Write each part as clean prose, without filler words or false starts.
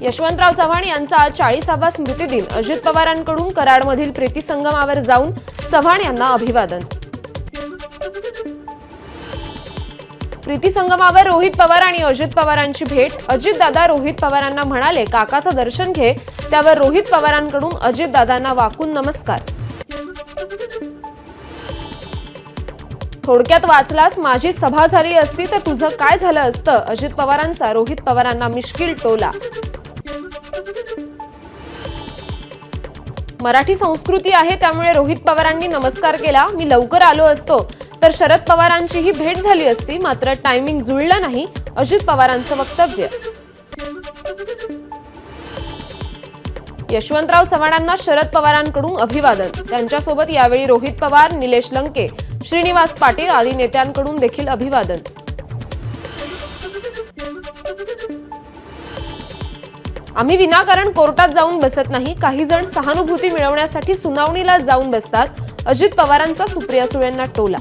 यशवंतराव चव्हाण यांचा आज 40वा स्मृतिदिन। अजित पवारांकडून कराडमधील प्रीती संगमावर जाऊन चव्हाण यांना अभिवादन। प्रीती संगमावर रोहित पवार आणि अजित पवारांची भेट। अजितदादा रोहित पवारांना म्हणाले, काकाचं दर्शन घे। त्यावर रोहित पवारांकडून अजितदादांना वाकून नमस्कार। थोडक्यात वाचलास, माझी सभा झाली असती तर तुझं काय झालं असतं। अजित पवारांचा रोहित पवारांना मिश्किल टोला। मराठी संस्कृती आहे त्यामुळे रोहित पवारांनी नमस्कार केला। मी लवकर आलो असतो तर शरद पवारांचीही भेट झाली असती, मात्र टायमिंग जुळलं नाही। अजित पवारांचं वक्तव्य। यशवंतराव चव्हाणांना शरद पवारांकडून अभिवादन। त्यांच्यासोबत यावेळी रोहित पवार, निलेश लंके, श्रीनिवास पाटील आदी नेत्यांकडून देखील अभिवादन। आम्ही विनाकारण कोर्टात जाऊन बसत नाही। काही जण सहानुभूती मिळवण्यासाठी सुनावणीला जाऊन बसतात। अजित पवारांचा सुप्रिया सुळेंना टोला।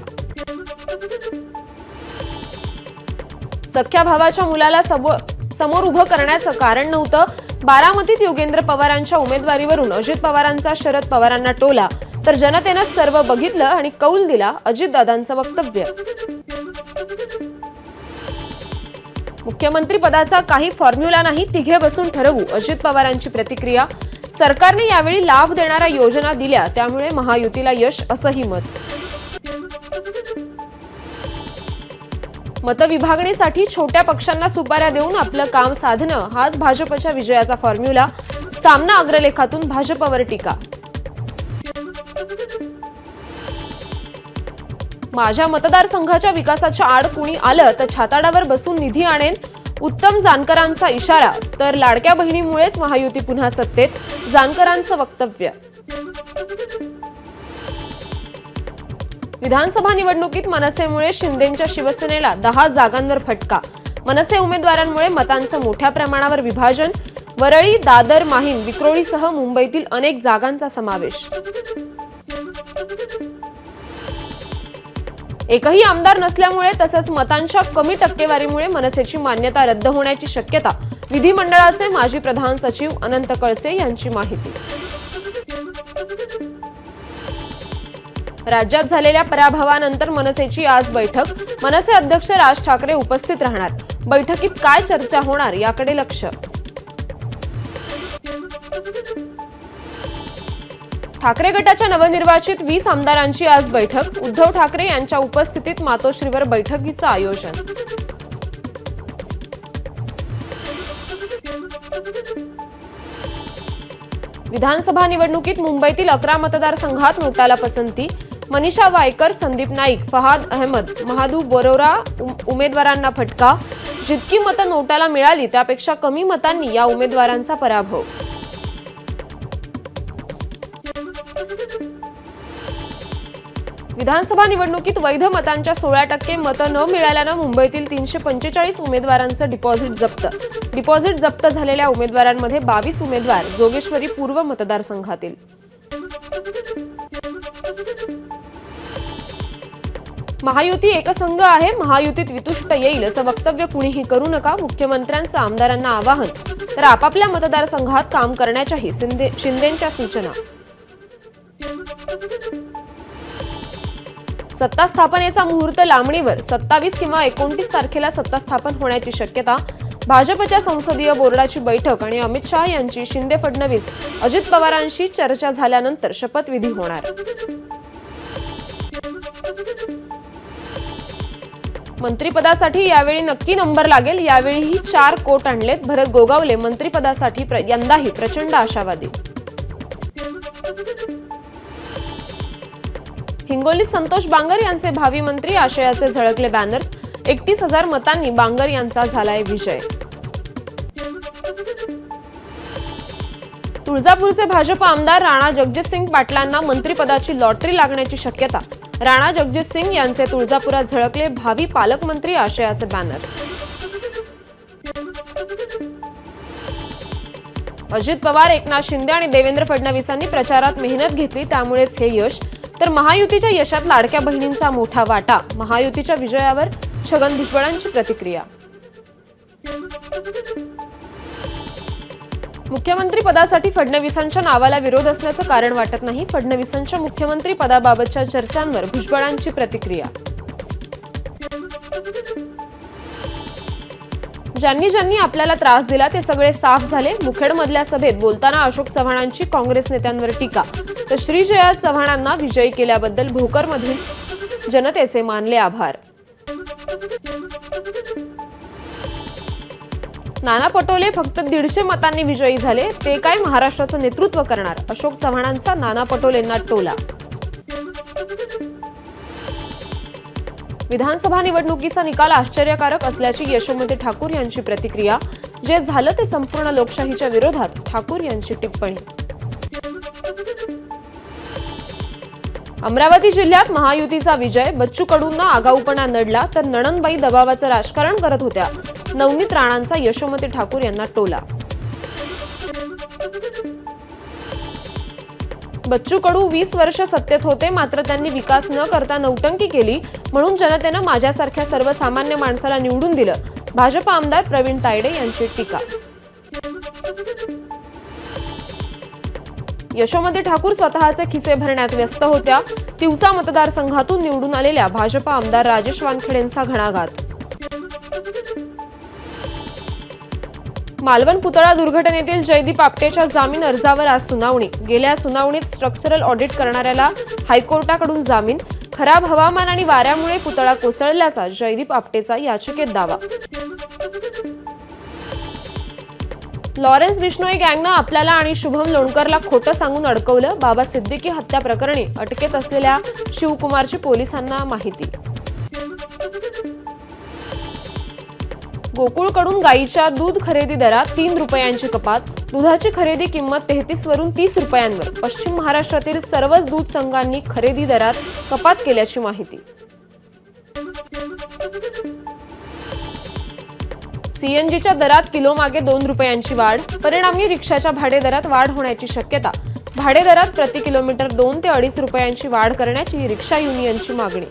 सख्या भावाच्या मुलाला समोर उभं करण्याचं कारण नव्हतं। बारामतीत योगेंद्र पवारांच्या उमेदवारीवरून अजित पवारांचा शरद पवारांना टोला, तर जनतेनं सर्व बघितलं आणि कौल दिला। अजितदादांचं वक्तव्य। मुख्यमंत्री पदाचा काही फॉर्म्युला नाही, तिघे बसून ठरवू। अजित पवारांची प्रतिक्रिया। सरकारने यावेळी लाभ देणाऱ्या योजना दिल्या, त्यामुळे महायुतीला यश, असंही मत। मतविभागणीसाठी छोट्या पक्षांना सुपाऱ्या देऊन आपलं काम साधणं हाच भाजपच्या विजयाचा फॉर्म्युला। सामना अग्रलेखातून भाजपवर टीका। माझ्या मतदारसंघाच्या विकासाच्या आड कुणी आलं तर छाताडावर बसून निधी आणेन। उत्तम जानकरांचा इशारा। तर लाडक्या बहिणीमुळेच महायुती पुन्हा सत्तेत, जानकरांचं वक्तव्य। विधानसभा निवडणुकीत मनसेमुळे शिंदेंच्या शिवसेनेला 10 जागांवर फटका। मनसे उमेदवारांमुळे मतांचं मोठ्या प्रमाणावर विभाजन। वरळी, दादर, माहीम, विक्रोळीसह मुंबईतील अनेक जागांचा समावेश। एकही आमदार नसल्यामुळे तसंच मतांच्या कमी टक्केवारीमुळे मनसेची मान्यता रद्द होण्याची शक्यता। विधिमंडळाचे माजी प्रधान सचिव अनंत कळसे यांची माहिती। राज्यात झालेल्या पराभवानंतर मनसेची आज बैठक। मनसे अध्यक्ष राज ठाकरे उपस्थित राहणार। बैठकीत काय चर्चा होणार याकडे लक्ष। ठाकरे गटाच्या नवनिर्वाचित 20 आमदारांची आज बैठक। उद्धव ठाकरे यांच्या उपस्थितीत मातोश्रीवर बैठकीचं आयोजन। विधानसभा निवडणुकीत मुंबईतील 11 मतदारसंघात नोटाला पसंती। मनीषा वायकर, संदीप नाईक, फहाद अहमद, महादू बरोरा उमेदवारांना फटका। जितकी मतं नोटाला मिळाली त्यापेक्षा कमी मतांनी या उमेदवारांचा पराभव। विधानसभा निवडणुकीत वैध मतांच्या 16% मतं न मिळाल्यानं मुंबईतील 345 उमेदवारांचं डिपॉझिट जप्त। डिपॉझिट जप्त झालेल्या उमेदवारांमध्ये 22 उमेदवार जोगेश्वरी पूर्व मतदारसंघातील। महायुती एकसंघ आहे, महायुतीत वितुष्ट येईल असं वक्तव्य कुणीही करू नका। मुख्यमंत्र्यांचं आमदारांना आवाहन, तर आपापल्या मतदारसंघात काम करण्याच्याही शिंदेंच्या सूचना। सत्ता स्थापनेचा मुहूर्त लांबणीवर। 27 किंवा 29 तारखेला सत्ता स्थापन होण्याची शक्यता। भाजपच्या संसदीय बोर्डाची बैठक आणि अमित शहा यांची शिंदे फडणवीस अजित पवारांशी चर्चा झाल्यानंतर शपथविधी होणार। मंत्रिपदासाठी यावेळी नक्की नंबर लागेल। यावेळीही 4 कोट आणलेत। भरत गोगावले मंत्रिपदासाठी यंदाही प्रचंड आशावादी। हिंगोलीत संतोष बांगर यांचे भावी मंत्री आशयाचे झळकले बॅनर्स। 31,000 मतांनी बांगर यांचा झालाय विजय। तुळजापूरचे भाजप आमदार राणा जगजितसिंग पाटलांना मंत्रिपदाची लॉटरी लागण्याची शक्यता। राणा जगजितसिंग यांचे तुळजापुरात झळकले भावी पालकमंत्री आशयाचे बॅनर्स। अजित पवार, एकनाथ शिंदे आणि देवेंद्र फडणवीसांनी प्रचारात मेहनत घेतली, त्यामुळेच हे यश। तर महायुतीच्या यशात लाडक्या बहिणींचा मोठा वाटा। महायुतीच्या विजयावर छगन भुजबळांची प्रतिक्रिया। मुख्यमंत्री पदासाठी फडणवीसांच्या नावाला विरोध असल्याचं कारण वाटत नाही. फडणवीसांच्या मुख्यमंत्री पदाबाबतच्या चर्चांवर भुजबळांची प्रतिक्रिया. ज्यांनी ज्यांनी आपल्याला त्रास दिला ते सगळे साफ झाले. मुखेडमधल्या सभेत बोलताना अशोक चव्हाणांची काँग्रेस नेत्यांवर टीका. तर श्रीजया चव्हाणांना विजयी केल्याबद्दल भोकरमधील जनतेचे मानले आभार. नाना पटोले फक्त 150 मतांनी विजयी झाले. ते काय महाराष्ट्राचं नेतृत्व करणार. अशोक चव्हाणांचा नाना पटोलेंना टोला. विधानसभा निवडणुकीचा निकाल आश्चर्यकारक असल्याची यशोमती ठाकूर यांची प्रतिक्रिया. जे झालं ते संपूर्ण लोकशाहीच्या विरोधात. ठाकूर यांची टिप्पणी. अमरावती जिल्ह्यात महायुतीचा विजय. बच्चू कडूंना आगाऊपणा नडला तर नणंदबाई दबावाचं राजकारण करत होत्या. नवनीत राणांचा यशोमती ठाकूर यांना टोला. बच्चू कडू 20 वर्ष सत्तेत होते, मात्र त्यांनी विकास न करता नौटंकी केली, म्हणून जनतेनं माझ्यासारख्या सर्वसामान्य माणसाला निवडून दिलं. भाजप आमदार प्रवीण तायडे यांची टीका. यशोमती ठाकूर स्वतःचे खिसे भरण्यात व्यस्त होत्या. तिवसा मतदारसंघातून निवडून आलेल्या भाजप आमदार राजेश वानखेडेंचा घणाघात. मालवण पुतळा दुर्घटनेतील जयदीप आपटेच्या जामीन अर्जावर आज सुनावणी. गेल्या सुनावणीत स्ट्रक्चरल ऑडिट करणाऱ्याला हायकोर्टाकडून जामीन. खराब हवामान आणि वाऱ्यामुळे पुतळा कोसळल्याचा जयदीप आपटेचा याचिकेत दावा. लॉरेन्स बिश्नोई गँगनं आपल्याला आणि शुभम लोणकरला खोटं सांगून अडकवलं. बाबा सिद्दीकी हत्या प्रकरणी अटकेत असलेल्या शिवकुमारची पोलिसांना माहिती. गोकुळकडून गाईच्या दूध खरेदी दरात 3 रुपयांची कपात. दुधाची खरेदी किंमत 33 वरून 30 रुपयांवर. पश्चिम महाराष्ट्रातील सर्वच दूध संघांनी खरेदी दरात कपात केल्याची माहिती. सीएनजीच्या दरात किलोमागे 2 रुपयांची वाढ. परिणामी रिक्षाच्या भाडेदरात वाढ होण्याची शक्यता. भाडेदरात प्रति किलोमीटर 2 ते 2.5 रुपयांची वाढ करण्याची रिक्षा युनियनची मागणी.